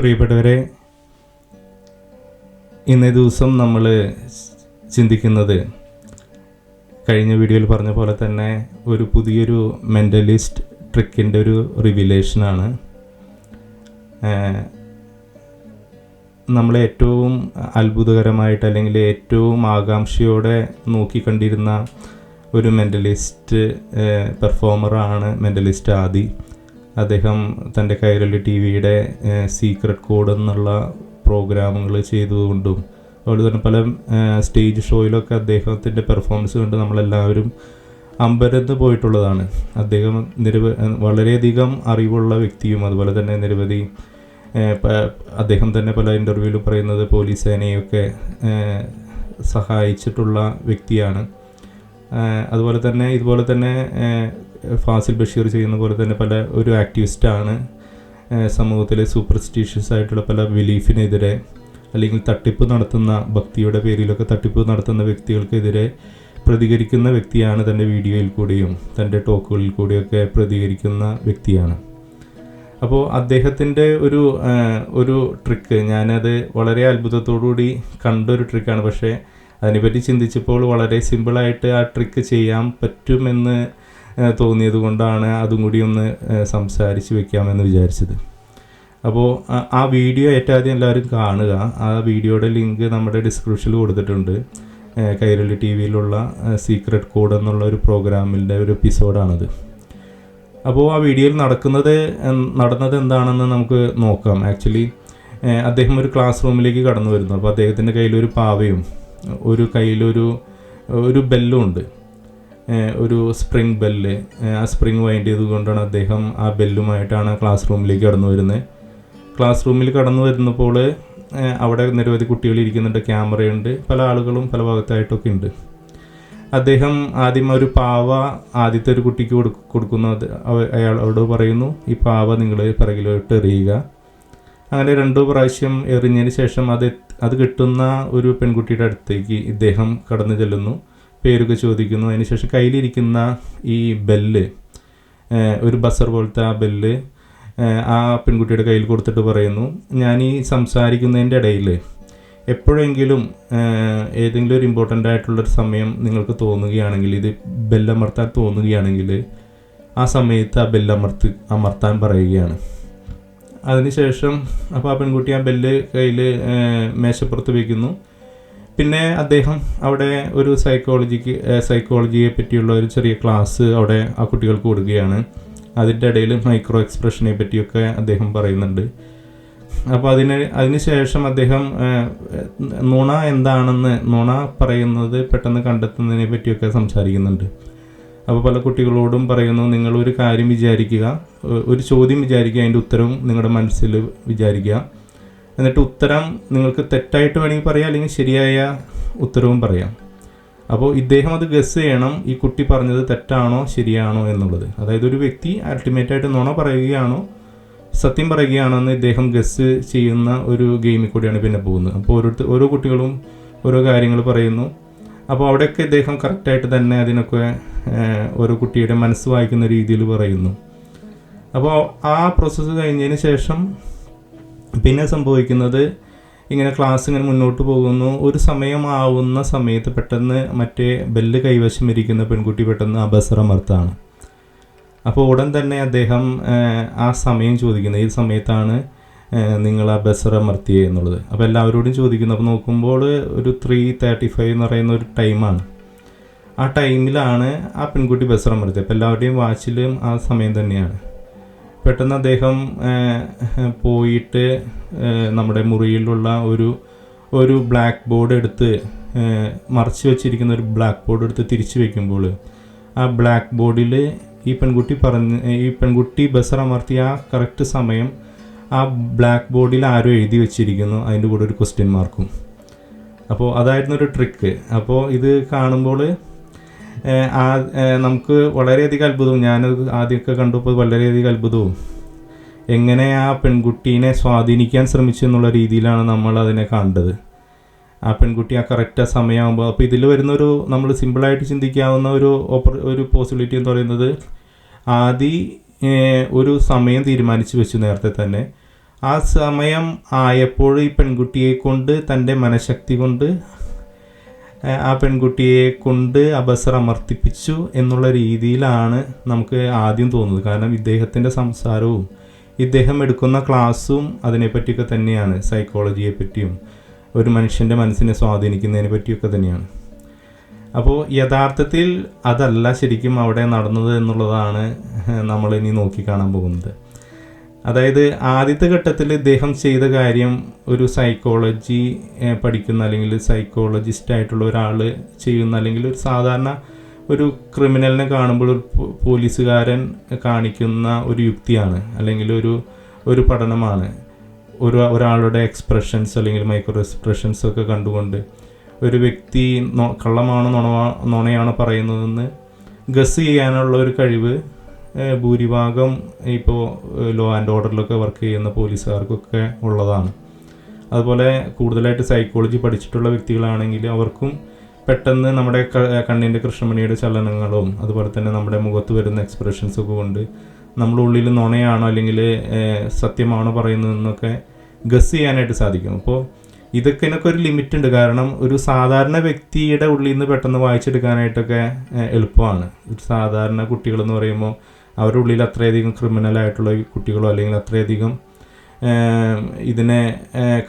പ്രിയപ്പെട്ടവരെ, ഇന്നേ ദിവസം നമ്മൾ ചിന്തിക്കുന്നത് കഴിഞ്ഞ വീഡിയോയിൽ പറഞ്ഞ പോലെ തന്നെ ഒരു പുതിയൊരു മെൻ്റലിസ്റ്റ് ട്രിക്കിൻ്റെ ഒരു റിവിലേഷനാണ്. നമ്മളെ ഏറ്റവും അത്ഭുതകരമായിട്ട് അല്ലെങ്കിൽ ഏറ്റവും ആകാംക്ഷയോടെ നോക്കിക്കണ്ടിരുന്ന ഒരു മെൻ്റലിസ്റ്റ് പെർഫോമറാണ് മെൻ്റലിസ്റ്റ് ആദി. അദ്ദേഹം തൻ്റെ കൈരളി TV-യുടെ സീക്രട്ട് കോഡ് എന്നുള്ള പ്രോഗ്രാമുകൾ ചെയ്തുകൊണ്ടും അതുപോലെ തന്നെ പല സ്റ്റേജ് ഷോയിലൊക്കെ അദ്ദേഹത്തിൻ്റെ പെർഫോമൻസ് കണ്ട് നമ്മളെല്ലാവരും അമ്പരന്ന് പോയിട്ടുള്ളതാണ്. അദ്ദേഹം വളരെയധികം അറിവുള്ള വ്യക്തിയും അതുപോലെ തന്നെ നിരവധി അദ്ദേഹം തന്നെ പല ഇൻ്റർവ്യൂവിലും പറയുന്നത് പോലീസ് സേനയൊക്കെ സഹായിച്ചിട്ടുള്ള വ്യക്തിയാണ്. ഇതുപോലെ തന്നെ ഫാസിൽ ബഷീർ ചെയ്യുന്ന പോലെ തന്നെ പല ഒരു ആക്ടിവിസ്റ്റാണ്. സമൂഹത്തിലെ സൂപ്പർസ്റ്റിഷ്യസ് ആയിട്ടുള്ള പല ബിലീഫിനെതിരെ അല്ലെങ്കിൽ തട്ടിപ്പ് നടത്തുന്ന ഭക്തിയുടെ പേരിലൊക്കെ തട്ടിപ്പ് നടത്തുന്ന വ്യക്തികൾക്കെതിരെ പ്രതികരിക്കുന്ന വ്യക്തിയാണ്. തൻ്റെ വീഡിയോയിൽ കൂടിയും തൻ്റെ ടോക്കുകളിൽ കൂടിയൊക്കെ പ്രതികരിക്കുന്ന വ്യക്തിയാണ്. അപ്പോൾ അദ്ദേഹത്തിൻ്റെ ഒരു ട്രിക്ക് ഞാനത് വളരെ അത്ഭുതത്തോടുകൂടി കണ്ടൊരു ട്രിക്കാണ്. പക്ഷേ അതിനെപ്പറ്റി ചിന്തിച്ചപ്പോൾ വളരെ സിമ്പിളായിട്ട് ആ ട്രിക്ക് ചെയ്യാൻ പറ്റുമെന്ന് തോന്നിയത് കൊണ്ടാണ് അതും കൂടി ഒന്ന് സംസാരിച്ച് വെക്കാമെന്ന് വിചാരിച്ചത്. അപ്പോൾ ആ വീഡിയോ ഏറ്റവും ആദ്യം എല്ലാവരും കാണുക. ആ വീഡിയോയുടെ ലിങ്ക് നമ്മുടെ ഡിസ്ക്രിപ്ഷനിൽ കൊടുത്തിട്ടുണ്ട്. കൈരളി TV-യിലുള്ള സീക്രട്ട് കോഡ് എന്നുള്ള ഒരു പ്രോഗ്രാമിൻ്റെ ഒരു എപ്പിസോഡാണത്. അപ്പോൾ ആ വീഡിയോയിൽ നടന്നത് എന്താണെന്ന് നമുക്ക് നോക്കാം. ആക്ച്വലി അദ്ദേഹം ഒരു ക്ലാസ് റൂമിലേക്ക് കടന്നു വരുന്നു. അപ്പോൾ അദ്ദേഹത്തിൻ്റെ കയ്യിലൊരു പാവയും കയ്യിലൊരു ബെല്ലും ഉണ്ട്, ഒരു സ്പ്രിംഗ് ബെല്ല്. ആ സ്പ്രിംഗ് വൈൻഡ് ചെയ്തുകൊണ്ടാണ് അദ്ദേഹം ആ ബെല്ലുമായിട്ടാണ് ക്ലാസ് റൂമിലേക്ക് കടന്നു വരുന്നത്. ക്ലാസ് റൂമിൽ കടന്നു വരുന്നപ്പോൾ അവിടെ നിരവധി കുട്ടികൾ ഇരിക്കുന്നുണ്ട്, ക്യാമറയുണ്ട്, പല ആളുകളും പല ഭാഗത്തായിട്ടൊക്കെ ഉണ്ട്. അദ്ദേഹം ആദ്യം ഒരു പാവ ആദ്യത്തെ ഒരു കുട്ടിക്ക് കൊടുക്കുന്നത് അയാളോട് പറയുന്നു, ഈ പാവ നിങ്ങൾ പിറകിലോട്ട് എറിയുക. അങ്ങനെ 2 പ്രാവശ്യം എറിഞ്ഞതിന് ശേഷം അത് കിട്ടുന്ന ഒരു പെൺകുട്ടിയുടെ അടുത്തേക്ക് ഇദ്ദേഹം കടന്നു ചെല്ലുന്നു, പേരൊക്കെ ചോദിക്കുന്നു. അതിനുശേഷം കയ്യിലിരിക്കുന്ന ഈ ബെല്ല്, ഒരു ബസർ പോലത്തെ ആ ബെല്ല് ആ പെൺകുട്ടിയുടെ കയ്യിൽ കൊടുത്തിട്ട് പറയുന്നു, ഞാൻ ഈ സംസാരിക്കുന്നതിൻ്റെ ഇടയിൽ എപ്പോഴെങ്കിലും ഏതെങ്കിലും ഒരു ഇമ്പോർട്ടൻ്റ് ആയിട്ടുള്ളൊരു സമയം നിങ്ങൾക്ക് തോന്നുകയാണെങ്കിൽ, ഇത് ബെല്ലമർത്താൻ തോന്നുകയാണെങ്കിൽ ആ സമയത്ത് ആ അമർത്താൻ പറയുകയാണ്. അതിനുശേഷം അപ്പോൾ ആ പെൺകുട്ടി ആ ബെല്ല് കയ്യിൽ മേശപ്പുറത്ത് വയ്ക്കുന്നു. പിന്നെ അദ്ദേഹം അവിടെ ഒരു സൈക്കോളജിയെ പറ്റിയുള്ള ഒരു ചെറിയ ക്ലാസ് അവിടെ ആ കുട്ടികൾക്ക് കൊടുക്കുകയാണ്. അതിൻ്റെ ഇടയിൽ മൈക്രോ എക്സ്പ്രഷനെ പറ്റിയൊക്കെ അദ്ദേഹം പറയുന്നുണ്ട്. അപ്പോൾ അതിന് ശേഷം അദ്ദേഹം നുണ എന്താണെന്ന്, നുണ പറയുന്നത് പെട്ടെന്ന് കണ്ടെത്തുന്നതിനെ പറ്റിയൊക്കെ സംസാരിക്കുന്നുണ്ട്. അപ്പോൾ പല കുട്ടികളോടും പറയുന്നു, നിങ്ങളൊരു കാര്യം വിചാരിക്കുക, ഒരു ചോദ്യം വിചാരിക്കുക, അതിൻ്റെ ഉത്തരവും നിങ്ങളുടെ മനസ്സിൽ വിചാരിക്കുക. എന്നിട്ട് ഉത്തരം നിങ്ങൾക്ക് തെറ്റായിട്ട് വേണമെങ്കിൽ പറയാം, അല്ലെങ്കിൽ ശരിയായ ഉത്തരവും പറയാം. അപ്പോൾ ഇദ്ദേഹം അത് ഗസ് ചെയ്യണം, ഈ കുട്ടി പറഞ്ഞത് തെറ്റാണോ ശരിയാണോ എന്നുള്ളത്. അതായത് ഒരു വ്യക്തി അൾട്ടിമേറ്റായിട്ട് നുണ പറയുകയാണോ സത്യം പറയുകയാണോ എന്ന് ഇദ്ദേഹം ഗസ് ചെയ്യുന്ന ഒരു ഗെയിമിൽ കൂടിയാണ് പിന്നെ പോകുന്നത്. അപ്പോൾ ഓരോ കുട്ടികളും ഓരോ കാര്യങ്ങൾ പറയുന്നു. അപ്പോൾ അവിടെയൊക്കെ ഇദ്ദേഹം കറക്റ്റായിട്ട് തന്നെ അതിനൊക്കെ ഓരോ കുട്ടിയുടെ മനസ്സ് വായിക്കുന്ന രീതിയിൽ പറയുന്നു. അപ്പോൾ ആ പ്രോസസ്സ് കഴിഞ്ഞതിന് ശേഷം പിന്നെ സംഭവിക്കുന്നത്, ഇങ്ങനെ ക്ലാസ് ഇങ്ങനെ മുന്നോട്ട് പോകുന്നു. ഒരു സമയമാവുന്ന സമയത്ത് പെട്ടെന്ന് മറ്റേ ബെല്ല് കൈവശം ഇരിക്കുന്ന പെൺകുട്ടി പെട്ടെന്ന് ആ ബസർ അമർത്താണ്. അപ്പോൾ ഉടൻ തന്നെ അദ്ദേഹം ആ സമയം ചോദിക്കുന്നത്, ഈ സമയത്താണ് നിങ്ങൾ ആ ബസർ അമർത്തിയേ എന്നുള്ളത്. അപ്പോൾ എല്ലാവരോടും ചോദിക്കുന്നു. അപ്പോൾ നോക്കുമ്പോൾ ഒരു 3:35 എന്ന് പറയുന്ന ഒരു ടൈമാണ്. ആ ടൈമിലാണ് ആ പെൺകുട്ടി ബസർ അമർത്തിയത്. അപ്പോൾ എല്ലാവരുടെയും വാച്ചിലും ആ സമയം തന്നെയാണ്. പെട്ടെന്ന് അദ്ദേഹം പോയിട്ട് നമ്മുടെ മുറിയിലുള്ള ഒരു ബ്ലാക്ക് ബോർഡ് എടുത്ത്, മറച്ചു വെച്ചിരിക്കുന്ന ഒരു ബ്ലാക്ക് ബോർഡ് എടുത്ത് തിരിച്ചു വയ്ക്കുമ്പോൾ ആ ബ്ലാക്ക് ബോർഡിൽ ഈ പെൺകുട്ടി ബസർ അമർത്തിയ ആ കറക്റ്റ് സമയം ആ ബ്ലാക്ക് ബോർഡിൽ ആരോ എഴുതി വെച്ചിരിക്കുന്നു, അതിൻ്റെ കൂടെ ഒരു ക്വസ്റ്റ്യൻ മാർക്കും. അപ്പോൾ അതായിരുന്നു ഒരു ട്രിക്ക്. അപ്പോൾ ഇത് കാണുമ്പോൾ നമുക്ക് വളരെയധികം അത്ഭുതവും, ഞാനത് ആദ്യമൊക്കെ കണ്ടപ്പോൾ വളരെയധികം അത്ഭുതവും, എങ്ങനെ ആ പെൺകുട്ടീനെ സ്വാധീനിക്കാൻ ശ്രമിച്ചു എന്നുള്ള രീതിയിലാണ് നമ്മൾ അതിനെ കണ്ടത്. ആ പെൺകുട്ടി ആ കറക്റ്റ് സമയമാകുമ്പോൾ, അപ്പോൾ ഇതിൽ വരുന്നൊരു നമ്മൾ സിമ്പിളായിട്ട് ചിന്തിക്കാവുന്ന ഒരു പോസിബിലിറ്റി എന്ന് പറയുന്നത്, ആദ്യം ഒരു സമയം തീരുമാനിച്ച് വെച്ചു നേരത്തെ തന്നെ. ആ സമയം ആയപ്പോൾ ഈ പെൺകുട്ടിയെ കൊണ്ട് തൻ്റെ മനഃശക്തി കൊണ്ട് ആ പെൺകുട്ടിയെ കൊണ്ട് അബസർ അമർത്തിപ്പിച്ചു എന്നുള്ള രീതിയിലാണ് നമുക്ക് ആദ്യം തോന്നുന്നത്. കാരണം ഇദ്ദേഹത്തിൻ്റെ സംസാരവും ഇദ്ദേഹം എടുക്കുന്ന ക്ലാസ്സും അതിനെപ്പറ്റിയൊക്കെ തന്നെയാണ്, സൈക്കോളജിയെ പറ്റിയും ഒരു മനുഷ്യൻ്റെ മനസ്സിനെ സ്വാധീനിക്കുന്നതിനെ പറ്റിയൊക്കെ തന്നെയാണ്. അപ്പോൾ യഥാർത്ഥത്തിൽ അതല്ല ശരിക്കും അവിടെ നടന്നത് എന്നുള്ളതാണ് നമ്മളിനി നോക്കിക്കാണാൻ പോകുന്നത്. അതായത് ആദ്യത്തെ ഘട്ടത്തിൽ ഇദ്ദേഹം ചെയ്ത കാര്യം ഒരു സൈക്കോളജി പഠിക്കുന്ന അല്ലെങ്കിൽ സൈക്കോളജിസ്റ്റ് ആയിട്ടുള്ള ഒരാൾ ചെയ്യുന്ന, അല്ലെങ്കിൽ ഒരു സാധാരണ ഒരു ക്രിമിനലിനെ കാണുമ്പോൾ ഒരു പോലീസുകാരൻ കാണിക്കുന്ന ഒരു യുക്തിയാണ്, അല്ലെങ്കിൽ ഒരു പഠനമാണ്. ഒരാളുടെ എക്സ്പ്രഷൻസ് അല്ലെങ്കിൽ മൈക്രോ എക്സ്പ്രഷൻസ് ഒക്കെ കണ്ടുകൊണ്ട് ഒരു വ്യക്തി കള്ളമാണോ നുണയാണോ പറയുന്നതെന്ന് ഗസ് ചെയ്യാനുള്ള ഒരു കഴിവ് ഭൂരിഭാഗം ഇപ്പോൾ ലോ ആൻഡ് ഓർഡറിലൊക്കെ വർക്ക് ചെയ്യുന്ന പോലീസുകാർക്കൊക്കെ ഉള്ളതാണ്. അതുപോലെ കൂടുതലായിട്ട് സൈക്കോളജി പഠിച്ചിട്ടുള്ള വ്യക്തികളാണെങ്കിൽ അവർക്കും പെട്ടെന്ന് നമ്മുടെ കണ്ണിൻ്റെ കൃഷ്ണമണിയുടെ ചലനങ്ങളും അതുപോലെ തന്നെ നമ്മുടെ മുഖത്ത് വരുന്ന എക്സ്പ്രഷൻസൊക്കെ കൊണ്ട് നമ്മുടെ ഉള്ളിൽ നുണയാണോ അല്ലെങ്കിൽ സത്യമാണോ പറയുന്നതെന്നൊക്കെ ഗസ് ചെയ്യാനായിട്ട് സാധിക്കും. അപ്പോൾ ഇതിനൊക്കെ ഒരു ലിമിറ്റ് ഉണ്ട്. കാരണം ഒരു സാധാരണ വ്യക്തിയുടെ ഉള്ളിൽ നിന്ന് പെട്ടെന്ന് വായിച്ചെടുക്കാനായിട്ടൊക്കെ എളുപ്പമാണ്. ഒരു സാധാരണ കുട്ടികളെന്ന് പറയുമ്പോൾ അവരുടെ ഉള്ളിൽ അത്രയധികം ക്രിമിനലായിട്ടുള്ള കുട്ടികളോ അല്ലെങ്കിൽ അത്രയധികം ഇതിനെ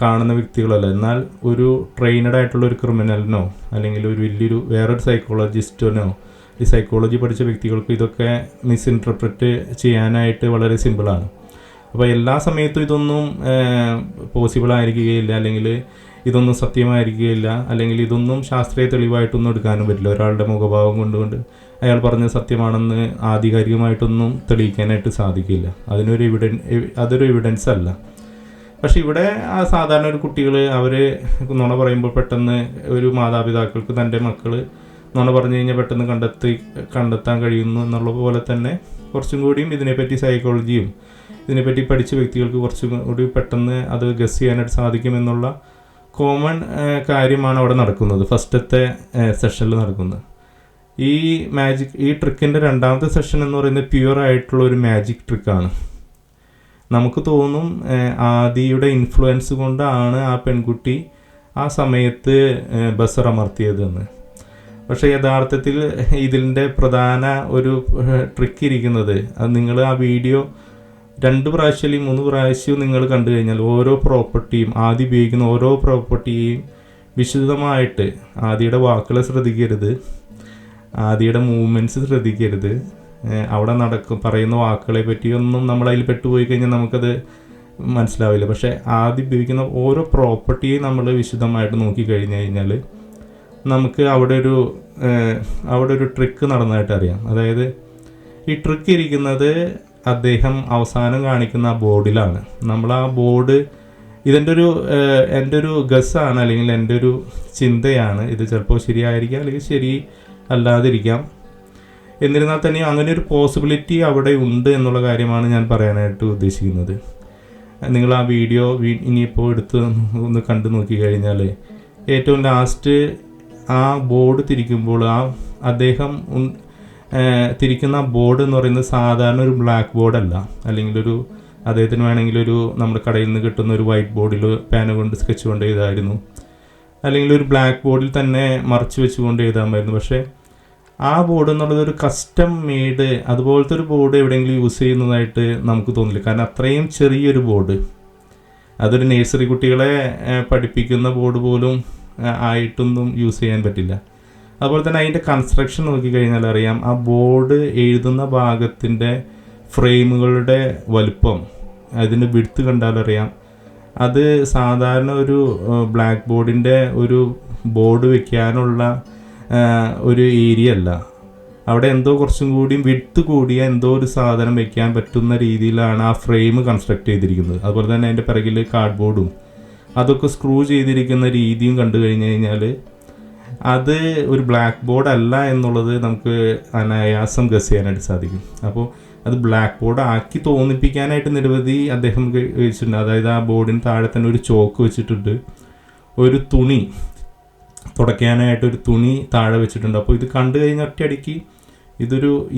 കാണുന്ന വ്യക്തികളല്ല. എന്നാൽ ഒരു ട്രെയിനഡ് ആയിട്ടുള്ള ഒരു ക്രിമിനലിനോ അല്ലെങ്കിൽ ഒരു വലിയൊരു വേറൊരു സൈക്കോളജിസ്റ്റിനോ ഈ സൈക്കോളജി പഠിച്ച വ്യക്തികൾക്ക് ഇതൊക്കെ മിസ്ഇൻറ്റർപ്രറ്റ് ചെയ്യാനായിട്ട് വളരെ സിമ്പിളാണ്. അപ്പോൾ എല്ലാ സമയത്തും ഇതൊന്നും പോസിബിൾ ആയിരിക്കുകയില്ല, അല്ലെങ്കിൽ ഇതൊന്നും സത്യമായിരിക്കുകയില്ല, അല്ലെങ്കിൽ ഇതൊന്നും ശാസ്ത്രീയ തെളിവായിട്ടൊന്നും എടുക്കാനും പറ്റില്ല. ഒരാളുടെ മുഖഭാവം കൊണ്ടുകൊണ്ട് അയാൾ പറഞ്ഞത് സത്യമാണെന്ന് ആധികാരികമായിട്ടൊന്നും തെളിയിക്കാനായിട്ട് സാധിക്കില്ല. അതൊരു എവിഡൻസ് അല്ല. പക്ഷെ ഇവിടെ ആ സാധാരണ ഒരു കുട്ടികൾ അവർ നുണ പറയുമ്പോൾ പെട്ടെന്ന് ഒരു മാതാപിതാക്കൾക്ക് തൻ്റെ മക്കൾ നുണ പറഞ്ഞു കഴിഞ്ഞാൽ പെട്ടെന്ന് കണ്ടെത്താൻ കഴിയുന്നു എന്നുള്ള പോലെ തന്നെ കുറച്ചും കൂടിയും ഇതിനെപ്പറ്റി സൈക്കോളജിയും ഇതിനെപ്പറ്റി പഠിച്ച വ്യക്തികൾക്ക് കുറച്ചും കൂടി പെട്ടെന്ന് അത് ഗസ് ചെയ്യാനായിട്ട് സാധിക്കുമെന്നുള്ള കോമൺ കാര്യമാണ് അവിടെ നടക്കുന്നത്, ഫസ്റ്റത്തെ സെഷനിൽ നടക്കുന്നത്. ഈ ട്രിക്കിൻ്റെ രണ്ടാമത്തെ സെഷൻ എന്ന് പറയുന്നത് പ്യുവർ ആയിട്ടുള്ള ഒരു മാജിക് ട്രിക്കാണ്. നമുക്ക് തോന്നും ആദിയുടെ ഇൻഫ്ലുവൻസ് കൊണ്ടാണ് ആ പെൺകുട്ടി ആ സമയത്ത് ബസർ അമർത്തിയതെന്ന്. പക്ഷേ യഥാർത്ഥത്തിൽ ഇതിൻ്റെ പ്രധാന ഒരു ട്രിക്ക് ഇരിക്കുന്നത്, അത് നിങ്ങൾ ആ വീഡിയോ 2 പ്രാവശ്യം അല്ലെങ്കിൽ 3 പ്രാവശ്യവും നിങ്ങൾ കണ്ടു കഴിഞ്ഞാൽ ഓരോ പ്രോപ്പർട്ടിയും ആദ്യം ഉപയോഗിക്കുന്ന ഓരോ പ്രോപ്പർട്ടിയെയും വിശദമായിട്ട് ആദിയുടെ വാക്കുകൾ ശ്രദ്ധിക്കരുത്, ആദിയുടെ മൂവ്മെൻറ്റ്സ് ശ്രദ്ധിക്കരുത്, അവിടെ പറയുന്ന വാക്കുകളെ പറ്റിയൊന്നും നമ്മളതിൽ പെട്ടുപോയി കഴിഞ്ഞാൽ നമുക്കത് മനസ്സിലാവില്ല. പക്ഷേ ആദ്യം ഉപയോഗിക്കുന്ന ഓരോ പ്രോപ്പർട്ടിയെയും നമ്മൾ വിശദമായിട്ട് നോക്കിക്കഴിഞ്ഞ് കഴിഞ്ഞാൽ നമുക്ക് അവിടെ ഒരു ട്രിക്ക് നടന്നതായിട്ട് അറിയാം. അതായത് ഈ ട്രിക്ക് ഇരിക്കുന്നത് അദ്ദേഹം അവസാനം കാണിക്കുന്ന ആ ബോർഡിലാണ്. നമ്മൾ ആ ബോർഡ് എൻ്റെ ഒരു ഗസ്സാണ്, അല്ലെങ്കിൽ എൻ്റെ ഒരു ചിന്തയാണ്. ഇത് ചിലപ്പോൾ ശരിയായിരിക്കാം അല്ലെങ്കിൽ ശരി അല്ലാതിരിക്കാം. എന്നിരുന്നാൽ തന്നെയും അങ്ങനെ ഒരു പോസിബിലിറ്റി അവിടെ ഉണ്ട് എന്നുള്ള കാര്യമാണ് ഞാൻ പറയാനായിട്ട് ഉദ്ദേശിക്കുന്നത്. നിങ്ങൾ ആ വീഡിയോ ഇനിയിപ്പോൾ ഒന്ന് കണ്ടു നോക്കിക്കഴിഞ്ഞാൽ ഏറ്റവും ലാസ്റ്റ് ആ ബോർഡ് തിരിക്കുമ്പോൾ അദ്ദേഹം തിരിക്കുന്ന ബോർഡ് എന്ന് പറയുന്നത് സാധാരണ ഒരു ബ്ലാക്ക് ബോർഡല്ല, അല്ലെങ്കിൽ അദ്ദേഹത്തിന് വേണമെങ്കിൽ നമ്മുടെ കടയിൽ നിന്ന് കിട്ടുന്ന ഒരു വൈറ്റ് ബോർഡിൽ പേന കൊണ്ട് സ്കെച്ച് കൊണ്ട് എഴുതായിരുന്നു, അല്ലെങ്കിൽ ഒരു ബ്ലാക്ക് ബോർഡിൽ തന്നെ മറച്ചു വെച്ചുകൊണ്ട് എഴുതാമായിരുന്നു. പക്ഷേ ആ ബോർഡ് എന്നുള്ളത് ഒരു കസ്റ്റം മെയ്ഡ് അതുപോലത്തെ ഒരു ബോർഡ് എവിടെയെങ്കിലും യൂസ് ചെയ്യുന്നതായിട്ട് നമുക്ക് തോന്നില്ല. കാരണം അത്രയും ചെറിയൊരു ബോർഡ്, അതൊരു നേഴ്സറി കുട്ടികളെ പഠിപ്പിക്കുന്ന ബോർഡ് പോലും ആയിട്ടൊന്നും യൂസ് ചെയ്യാൻ പറ്റില്ല. അതുപോലെ തന്നെ അതിൻ്റെ കൺസ്ട്രക്ഷൻ നോക്കിക്കഴിഞ്ഞാൽ അറിയാം, ആ ബോർഡ് എഴുതുന്ന ഭാഗത്തിൻ്റെ ഫ്രെയിമുകളുടെ വലുപ്പം, അതിൻ്റെ വിഡ്ത്ത് കണ്ടാലറിയാം അത് സാധാരണ ഒരു ബ്ലാക്ക് ബോർഡിൻ്റെ ഒരു ബോർഡ് വെക്കാനുള്ള ഒരു ഏരിയ അല്ല. അവിടെ എന്തോ കുറച്ചും കൂടി വിഡ്ത്ത് കൂടിയ എന്തോ ഒരു സാധനം വെക്കാൻ പറ്റുന്ന രീതിയിലാണ് ആ ഫ്രെയിം കൺസ്ട്രക്ട് ചെയ്തിരിക്കുന്നത്. അതുപോലെ തന്നെ അതിൻ്റെ പിറകിൽ കാർഡ് ബോർഡും അതൊക്കെ സ്ക്രൂ ചെയ്തിരിക്കുന്ന രീതിയും കണ്ടു കഴിഞ്ഞ് കഴിഞ്ഞാൽ അത് ഒരു ബ്ലാക്ക് ബോർഡ് അല്ല എന്നുള്ളത് നമുക്ക് അനായാസം ഗസ് ചെയ്യാനായിട്ട് സാധിക്കും. അപ്പോൾ അത് ബ്ലാക്ക് ബോർഡ് ആക്കി തോന്നിപ്പിക്കാനായിട്ട് നിരവധി അദ്ദേഹം വെച്ചിട്ടുണ്ട്. അതായത് ആ ബോർഡിന് താഴെ തന്നെ ഒരു ചോക്ക് വെച്ചിട്ടുണ്ട്, ഒരു തുണി തുടയ്ക്കാനായിട്ടൊരു തുണി താഴെ വെച്ചിട്ടുണ്ട്. അപ്പോൾ ഇത് കണ്ടു കഴിഞ്ഞ ഒറ്റയടിക്ക്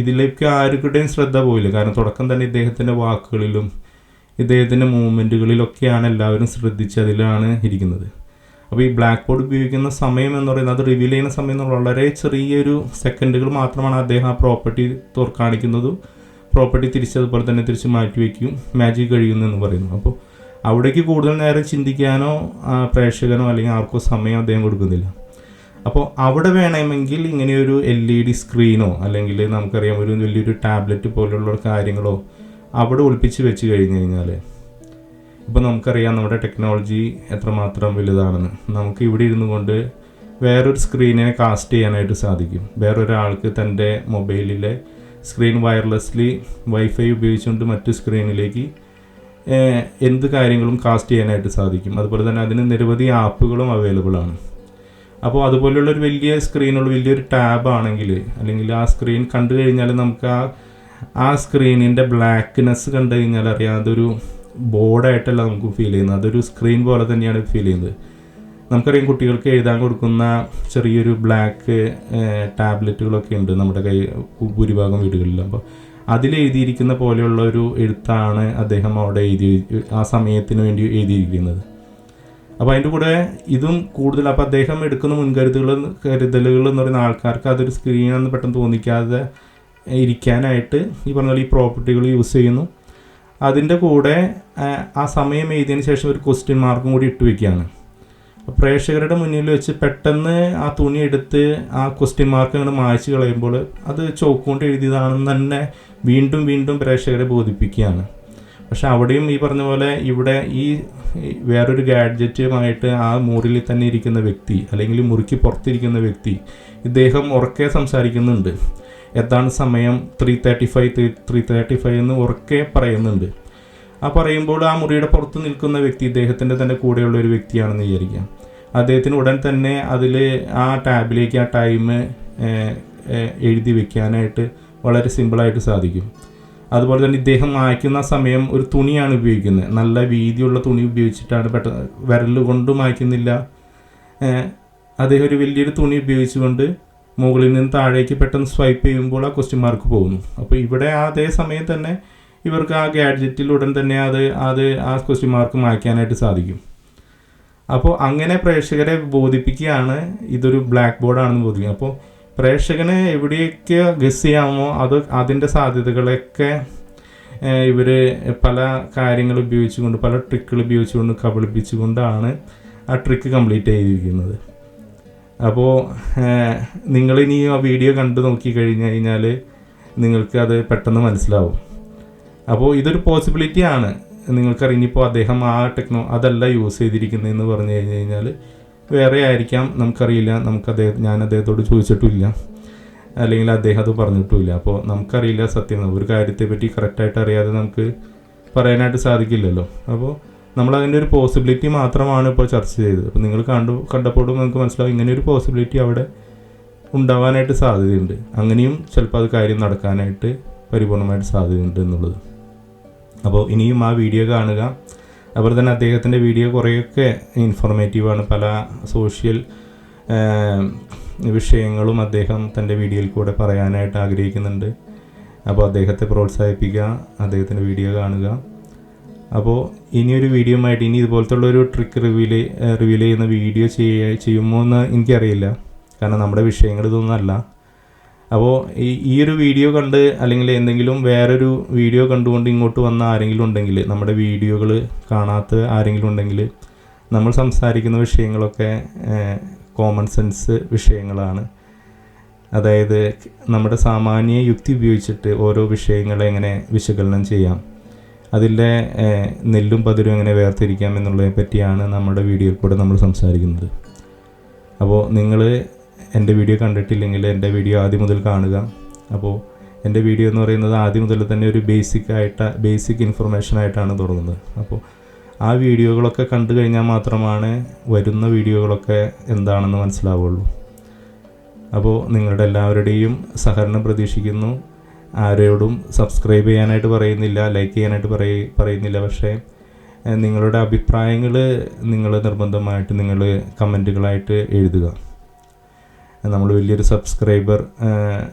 ഇതിലേക്ക് ആരുടെയും ശ്രദ്ധ പോയില്ല. കാരണം തുടക്കം തന്നെ ഇദ്ദേഹത്തിൻ്റെ വാക്കുകളിലും ഇദ്ദേഹത്തിൻ്റെ മൂവ്മെൻറ്റുകളിലൊക്കെയാണ് എല്ലാവരും ശ്രദ്ധിച്ച് അതിലാണ് ഇരിക്കുന്നത്. അപ്പോൾ ഈ ബ്ലാക്ക് ബോർഡ് ഉപയോഗിക്കുന്ന സമയം എന്ന് പറയുന്നത്, അത് റിവീൽ ചെയ്യുന്ന സമയം എന്ന് വളരെ ചെറിയൊരു സെക്കൻഡുകൾ മാത്രമാണ് അദ്ദേഹം ആ പ്രോപ്പർട്ടി കാണിക്കുന്നതും പ്രോപ്പർട്ടി തിരിച്ചതുപോലെ തന്നെ തിരിച്ച് മാറ്റി വയ്ക്കും, മാജിക് കഴിയുന്നു എന്ന് പറയുന്നു. അപ്പോൾ അവിടേക്ക് കൂടുതൽ നേരം ചിന്തിക്കാനോ പ്രേക്ഷകനോ അല്ലെങ്കിൽ ആർക്കോ സമയം അദ്ദേഹം കൊടുക്കുന്നില്ല. അപ്പോൾ അവിടെ വേണമെങ്കിൽ ഇങ്ങനെയൊരു LED സ്ക്രീനോ അല്ലെങ്കിൽ നമുക്കറിയാം ഒരു വലിയൊരു ടാബ്ലറ്റ് പോലുള്ള കാര്യങ്ങളോ അവിടെ ഒളിപ്പിച്ച് വെച്ച് കഴിഞ്ഞ് കഴിഞ്ഞാൽ, ഇപ്പോൾ നമുക്കറിയാം നമ്മുടെ ടെക്നോളജി എത്രമാത്രം വലുതാണെന്ന്. നമുക്ക് ഇവിടെ ഇരുന്നു കൊണ്ട് വേറൊരു സ്ക്രീനിനെ കാസ്റ്റ് ചെയ്യാനായിട്ട് സാധിക്കും. വേറൊരാൾക്ക് തൻ്റെ മൊബൈലിലെ സ്ക്രീൻ വയർലെസ്ലി വൈഫൈ ഉപയോഗിച്ചുകൊണ്ട് മറ്റു സ്ക്രീനിലേക്ക് എന്ത് കാര്യങ്ങളും കാസ്റ്റ് ചെയ്യാനായിട്ട് സാധിക്കും. അതുപോലെ തന്നെ അതിന് നിരവധി ആപ്പുകളും അവൈലബിൾ ആണ്. അപ്പോൾ അതുപോലെയുള്ളൊരു വലിയ സ്ക്രീനുള്ള വലിയൊരു ടാബ് ആണെങ്കിൽ, അല്ലെങ്കിൽ ആ സ്ക്രീൻ കണ്ടു കഴിഞ്ഞാൽ നമുക്ക് ആ സ്ക്രീനിൻ്റെ ബ്ലാക്ക്നെസ് കണ്ടു കഴിഞ്ഞാൽ അറിയാം അതൊരു ബോർഡായിട്ടല്ല നമുക്ക് ഫീൽ ചെയ്യുന്നത്, അതൊരു സ്ക്രീൻ പോലെ തന്നെയാണ് ഫീൽ ചെയ്യുന്നത്. നമുക്കറിയാം കുട്ടികൾക്ക് എഴുതാൻ കൊടുക്കുന്ന ചെറിയൊരു ബ്ലാക്ക് ടാബ്ലറ്റുകളൊക്കെ ഉണ്ട് നമ്മുടെ ഭൂരിഭാഗം വീടുകളിൽ. അപ്പോൾ അതിലെഴുതിയിരിക്കുന്ന പോലെയുള്ള ഒരു എഴുത്താണ് അദ്ദേഹം അവിടെ ആ സമയത്തിന് വേണ്ടി എഴുതിയിരിക്കുന്നത്. അപ്പോൾ അതിൻ്റെ കൂടെ ഇതും കൂടുതൽ, അപ്പോൾ അദ്ദേഹം എടുക്കുന്ന കരുതലുകൾ എന്ന് പറയുന്ന ആൾക്കാർക്ക് അതൊരു സ്ക്രീനാണെന്ന് പെട്ടെന്ന് തോന്നിക്കാതെ ഇരിക്കാനായിട്ട് ഈ പറഞ്ഞ ഈ പ്രോപ്പർട്ടികൾ യൂസ് ചെയ്യുന്നു. അതിൻ്റെ കൂടെ ആ സമയം എഴുതിയതിന് ശേഷം ഒരു ക്വസ്റ്റ്യൻ മാർക്കും കൂടി ഇട്ട് വയ്ക്കുകയാണ്. പ്രേക്ഷകരുടെ മുന്നിൽ വെച്ച് പെട്ടെന്ന് ആ തുണി എടുത്ത് ആ ക്വസ്റ്റ്യൻ മാർക്ക് അങ്ങനെ മായ്ച്ച് കളയുമ്പോൾ അത് ചോക്കുകൊണ്ട് എഴുതിയതാണെന്ന് തന്നെ വീണ്ടും വീണ്ടും പ്രേക്ഷകരെ ബോധിപ്പിക്കുകയാണ്. പക്ഷെ അവിടെയും ഈ പറഞ്ഞ പോലെ ഇവിടെ ഈ വേറൊരു ഗാഡ്ജറ്റുമായിട്ട് ആ മുറിയിൽ തന്നെ ഇരിക്കുന്ന വ്യക്തി, അല്ലെങ്കിൽ മുറിക്ക് പുറത്തിരിക്കുന്ന വ്യക്തി, ഇദ്ദേഹം ഉറക്കെ സംസാരിക്കുന്നുണ്ട്. എത്താണ് സമയം, 3:35 എന്ന് ഉറക്കെ പറയുന്നുണ്ട്. ആ പറയുമ്പോൾ ആ മുറിയുടെ പുറത്ത് നിൽക്കുന്ന വ്യക്തി ഇദ്ദേഹത്തിൻ്റെ തന്നെ കൂടെയുള്ള ഒരു വ്യക്തിയാണെന്ന് വിചാരിക്കാം. അദ്ദേഹത്തിന് ഉടൻ തന്നെ അതിൽ ആ ടാബിലേക്ക് ആ ടൈം എഴുതി വെക്കാനായിട്ട് വളരെ സിമ്പിളായിട്ട് സാധിക്കും. അതുപോലെ തന്നെ ഇദ്ദേഹം മായ്ക്കുന്ന സമയം ഒരു തുണിയാണ് ഉപയോഗിക്കുന്നത്. നല്ല വീതിയുള്ള തുണി ഉപയോഗിച്ചിട്ടാണ്, പെട്ടെന്ന് വിരൽ കൊണ്ട് മായ്ക്കുന്നില്ല. അദ്ദേഹം ഒരു വലിയൊരു തുണി ഉപയോഗിച്ചുകൊണ്ട് മുകളിൽ നിന്ന് താഴേക്ക് പെട്ടെന്ന് സ്വൈപ്പ് ചെയ്യുമ്പോൾ ആ ക്വസ്റ്റ്യൻ മാർക്ക് പോകുന്നു. അപ്പോൾ ഇവിടെ അതേ സമയം തന്നെ ഇവർക്ക് ആ ഗാഡ്ജറ്റിൽ ഉടൻ തന്നെ അത് ആ ക്വസ്റ്റ്യൻ മാർക്ക് മായ്ക്കാനായിട്ട് സാധിക്കും. അപ്പോൾ അങ്ങനെ പ്രേക്ഷകരെ ബോധിപ്പിക്കുകയാണ് ഇതൊരു ബ്ലാക്ക് ബോർഡാണെന്ന് ബോധിപ്പിക്കുക. അപ്പോൾ പ്രേക്ഷകന് എവിടെയൊക്കെ ഗസ് ചെയ്യാമോ അതിൻ്റെ സാധ്യതകളൊക്കെ ഇവർ പല കാര്യങ്ങൾ ഉപയോഗിച്ചുകൊണ്ട്, പല ട്രിക്കുകൾ ഉപയോഗിച്ചുകൊണ്ട് കബളിപ്പിച്ചുകൊണ്ടാണ് ആ ട്രിക്ക് കംപ്ലീറ്റ് ചെയ്തിരിക്കുന്നത്. അപ്പോൾ നിങ്ങളിനി ആ വീഡിയോ കണ്ടു നോക്കി കഴിഞ്ഞ് കഴിഞ്ഞാൽ നിങ്ങൾക്ക് അത് പെട്ടെന്ന് മനസ്സിലാവും. അപ്പോൾ ഇതൊരു പോസിബിലിറ്റിയാണ്. നിങ്ങൾക്കറിയാം ഇനിയിപ്പോൾ അദ്ദേഹം ആ അതല്ല യൂസ് ചെയ്തിരിക്കുന്നതെന്ന് പറഞ്ഞു കഴിഞ്ഞ് കഴിഞ്ഞാൽ വേറെ ആയിരിക്കാം, നമുക്കറിയില്ല. ഞാൻ അദ്ദേഹത്തോട് ചോദിച്ചിട്ടുമില്ല, അല്ലെങ്കിൽ അദ്ദേഹം അത് പറഞ്ഞിട്ടുമില്ല. അപ്പോൾ നമുക്കറിയില്ല സത്യം. ഒരു കാര്യത്തെപ്പറ്റി കറക്റ്റായിട്ട് അറിയാതെ നമുക്ക് പറയാനായിട്ട് സാധിക്കില്ലല്ലോ. അപ്പോൾ നമ്മളതിൻ്റെ ഒരു പോസിബിലിറ്റി മാത്രമാണ് ഇപ്പോൾ ചർച്ച ചെയ്തത്. അപ്പോൾ നിങ്ങൾ കണ്ടപ്പോഴും നമുക്ക് മനസ്സിലാവും ഇങ്ങനെയൊരു പോസിബിലിറ്റി അവിടെ ഉണ്ടാവാനായിട്ട് സാധ്യതയുണ്ട്. അങ്ങനെയും ചിലപ്പോൾ അത് കാര്യം നടക്കാനായിട്ട് പരിപൂർണമായിട്ട് സാധ്യതയുണ്ട് എന്നുള്ളത്. അപ്പോൾ ഇനിയും ആ വീഡിയോ കാണുക. അതുപോലെ തന്നെ അദ്ദേഹത്തിൻ്റെ വീഡിയോ കുറേയൊക്കെ ഇൻഫോർമേറ്റീവാണ്. പല സോഷ്യൽ വിഷയങ്ങളും അദ്ദേഹം തൻ്റെ വീഡിയോയിൽ കൂടെ പറയാനായിട്ട് ആഗ്രഹിക്കുന്നുണ്ട്. അപ്പോൾ അദ്ദേഹത്തെ പ്രോത്സാഹിപ്പിക്കുക, അദ്ദേഹത്തിൻ്റെ വീഡിയോ കാണുക. അപ്പോൾ ഇനിയൊരു വീഡിയോയുമായിട്ട് ഇനി ഇതുപോലത്തുള്ളൊരു ട്രിക്ക് റിവീൽ ചെയ്യുന്ന വീഡിയോ ചെയ്യുമോ എന്ന് എനിക്കറിയില്ല, കാരണം നമ്മുടെ വിഷയങ്ങൾ ഇതൊന്നുമല്ല. അപ്പോൾ ഈ ഒരു വീഡിയോ കണ്ട് അല്ലെങ്കിൽ എന്തെങ്കിലും വേറൊരു വീഡിയോ കണ്ടുകൊണ്ട് ഇങ്ങോട്ട് വന്ന ആരെങ്കിലും ഉണ്ടെങ്കിൽ, നമ്മുടെ വീഡിയോകൾ കാണാത്ത ആരെങ്കിലും ഉണ്ടെങ്കിൽ, നമ്മൾ സംസാരിക്കുന്ന വിഷയങ്ങളൊക്കെ കോമൺ സെൻസ് വിഷയങ്ങളാണ്. അതായത് നമ്മുടെ സാമാന്യ യുക്തി ഉപയോഗിച്ചിട്ട് ഓരോ വിഷയങ്ങളെ എങ്ങനെ വിശകലനം ചെയ്യാം, അതിലെ നെല്ലും പതിരും എങ്ങനെ വേർതിരിക്കാം എന്നുള്ളതിനെ പറ്റിയാണ് നമ്മുടെ വീഡിയോയിൽ കൂടെ നമ്മൾ സംസാരിക്കുന്നത്. അപ്പോൾ നിങ്ങൾ എൻ്റെ വീഡിയോ കണ്ടിട്ടില്ലെങ്കിൽ എൻ്റെ വീഡിയോ ആദ്യം മുതൽ കാണുക. അപ്പോൾ എൻ്റെ വീഡിയോ എന്ന് പറയുന്നത് ആദ്യം മുതൽ തന്നെ ഒരു ബേസിക് ഇൻഫർമേഷനായിട്ടാണ് തുടങ്ങുന്നത്. അപ്പോൾ ആ വീഡിയോകളൊക്കെ കണ്ടു കഴിഞ്ഞാൽ മാത്രമാണ് വരുന്ന വീഡിയോകളൊക്കെ എന്താണെന്ന് മനസ്സിലാവുള്ളൂ. അപ്പോൾ നിങ്ങളുടെ എല്ലാവരുടെയും സഹകരണം പ്രതീക്ഷിക്കുന്നു. ആരോടും സബ്സ്ക്രൈബ് ചെയ്യാനായിട്ട് പറയുന്നില്ല, ലൈക്ക് ചെയ്യാനായിട്ട് പറയുന്നില്ല. പക്ഷേ നിങ്ങളുടെ അഭിപ്രായങ്ങൾ നിർബന്ധമായിട്ട് നിങ്ങൾ കമൻറ്റുകളായിട്ട് എഴുതുക. നമ്മൾ വലിയൊരു സബ്സ്ക്രൈബർ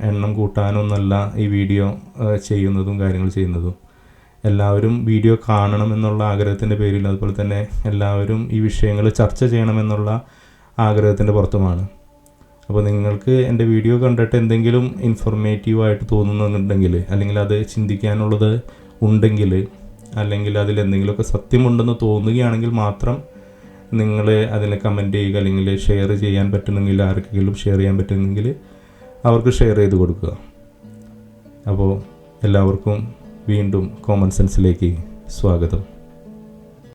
എണ്ണം കൂട്ടാനൊന്നല്ല ഈ വീഡിയോ ചെയ്യുന്നതും കാര്യങ്ങൾ ചെയ്യുന്നതും. എല്ലാവരും വീഡിയോ കാണണമെന്നുള്ള ആഗ്രഹത്തിൻ്റെ പേരിൽ, അതുപോലെ തന്നെ എല്ലാവരും ഈ വിഷയങ്ങൾ ചർച്ച ചെയ്യണമെന്നുള്ള ആഗ്രഹത്തിൻ്റെ പുറത്തുമാണ്. അപ്പോൾ നിങ്ങൾക്ക് എൻ്റെ വീഡിയോ കണ്ടിട്ട് എന്തെങ്കിലും ഇൻഫോർമേറ്റീവായിട്ട് തോന്നുന്നുണ്ടെങ്കിൽ, അല്ലെങ്കിൽ അത് ചിന്തിക്കാനുള്ളത് ഉണ്ടെങ്കിൽ, അല്ലെങ്കിൽ അതിൽ എന്തെങ്കിലുമൊക്കെ സത്യമുണ്ടെന്ന് തോന്നുകയാണെങ്കിൽ മാത്രം നിങ്ങൾ അതിൽ കമൻറ്റ് ചെയ്യുക, അല്ലെങ്കിൽ ഷെയർ ചെയ്യാൻ പറ്റുന്നെങ്കിൽ, ആർക്കെങ്കിലും ഷെയർ ചെയ്യാൻ പറ്റുന്നെങ്കിൽ അവർക്ക് ഷെയർ ചെയ്ത് കൊടുക്കുക. അപ്പോൾ എല്ലാവർക്കും വീണ്ടും കോമൺ സെൻസിലേക്ക് സ്വാഗതം.